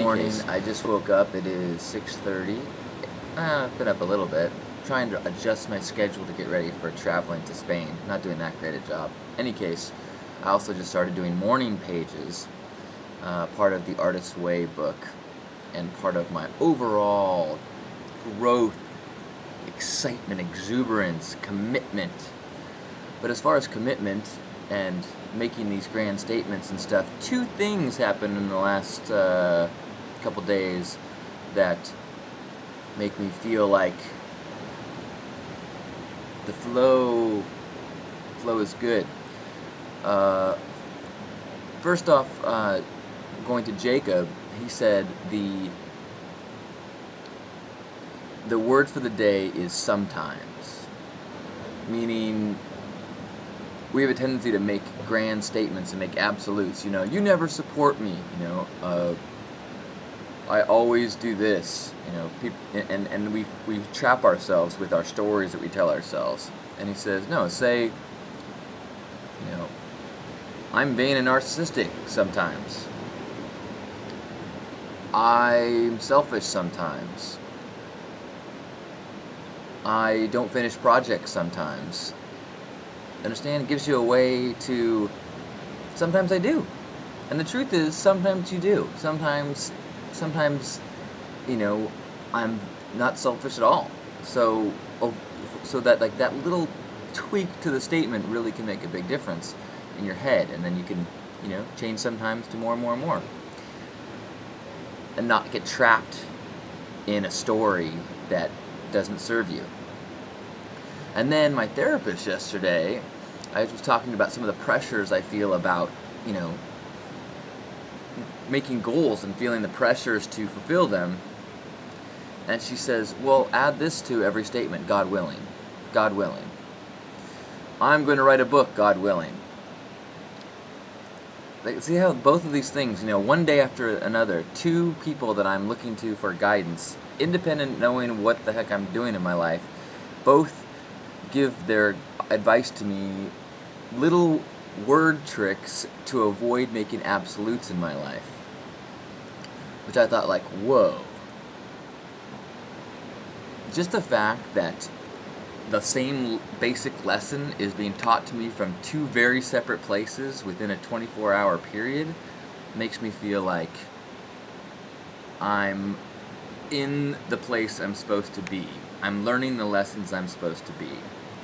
morning. I just woke up. It is 6:30. I've been up a little bit, trying to adjust my schedule to get ready for traveling to Spain. Not doing that great a job. Any case, I also just started doing morning pages, part of the Artist's Way book, and part of my overall growth, excitement, exuberance, commitment. But as far as commitment and making these grand statements and stuff, two things happened in the last couple days that make me feel like the flow is good. First off, going to Jacob, he said the word for the day is sometimes, meaning we have a tendency to make grand statements and make absolutes. You never support me. I always do this. And we trap ourselves with our stories that we tell ourselves. And he says, no, say, I'm vain and narcissistic sometimes. I'm selfish sometimes. I don't finish projects sometimes. Understand? It gives you a way to, sometimes I do. And the truth is, sometimes you do. Sometimes, I'm not selfish at all. So that that little tweak to the statement really can make a big difference in your head. And then you can, change sometimes to more and more and more. And not get trapped in a story that doesn't serve you. And then my therapist yesterday, I was talking about some of the pressures I feel about, making goals and feeling the pressures to fulfill them. And she says, well, add this to every statement, God willing. God willing. I'm going to write a book, God willing. See how both of these things, one day after another, two people that I'm looking to for guidance, independent knowing what the heck I'm doing in my life, both give their advice to me, little word tricks to avoid making absolutes in my life. Which I thought, whoa. Just the fact that the same basic lesson is being taught to me from two very separate places within a 24-hour period makes me feel like I'm in the place I'm supposed to be. I'm learning the lessons I'm supposed to be.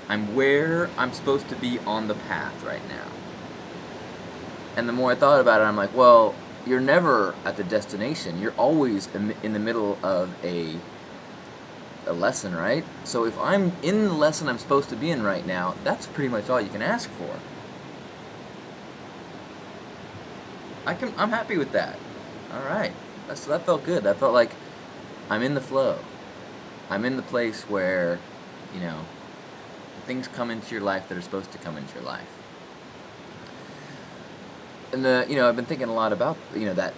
I'm where I'm supposed to be on the path right now. And the more I thought about it, I'm like, well, you're never at the destination. You're always in the middle of a lesson, right? So if I'm in the lesson I'm supposed to be in right now, that's pretty much all you can ask for. I'm happy with that. All right. That felt good. That felt like I'm in the flow. I'm in the place where, things come into your life that are supposed to come into your life. And I've been thinking a lot about that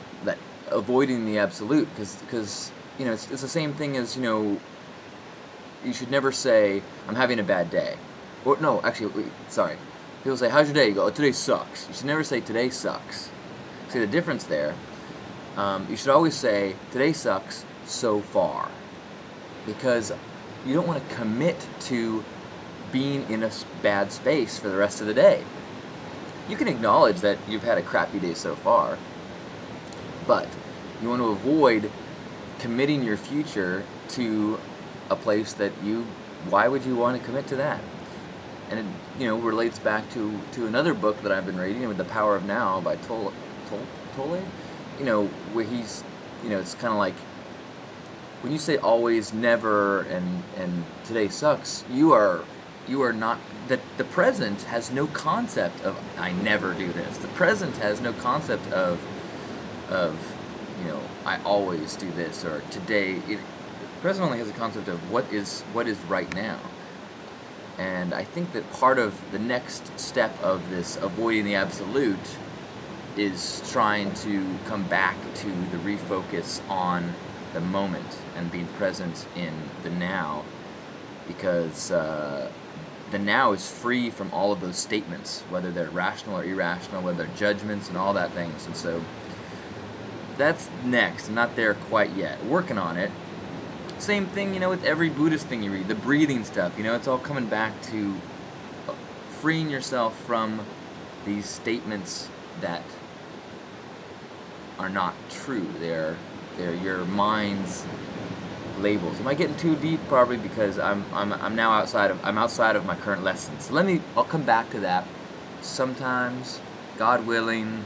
avoiding the absolute, because it's the same thing as you should never say I'm having a bad day. Or no, actually, sorry. People say, how's your day? You go, oh, today sucks. You should never say today sucks. See the difference there? You should always say today sucks so far, because you don't want to commit to being in a bad space for the rest of the day. You can acknowledge that you've had a crappy day so far, but you want to avoid committing your future to a place that why would you want to commit to that? And it, relates back to another book that I've been reading, with The Power of Now by Tolle, where he's, it's kind of like, when you say always, never, and today sucks, you are not, the present has no concept of I never do this. The present has no concept of I always do this, or today. The present only has a concept of what is right now. And I think that part of the next step of this avoiding the absolute is trying to come back to the refocus on the moment and being present in the now, because the now is free from all of those statements, whether they're rational or irrational, whether they're judgments and all that things. And so that's next. I'm not there quite yet. Working on it. Same thing, with every Buddhist thing you read, the breathing stuff. It's all coming back to freeing yourself from these statements that are not true. They're your mind's labels. Am I getting too deep? Probably, because I'm now outside of my current lesson. So I'll come back to that sometimes, God willing.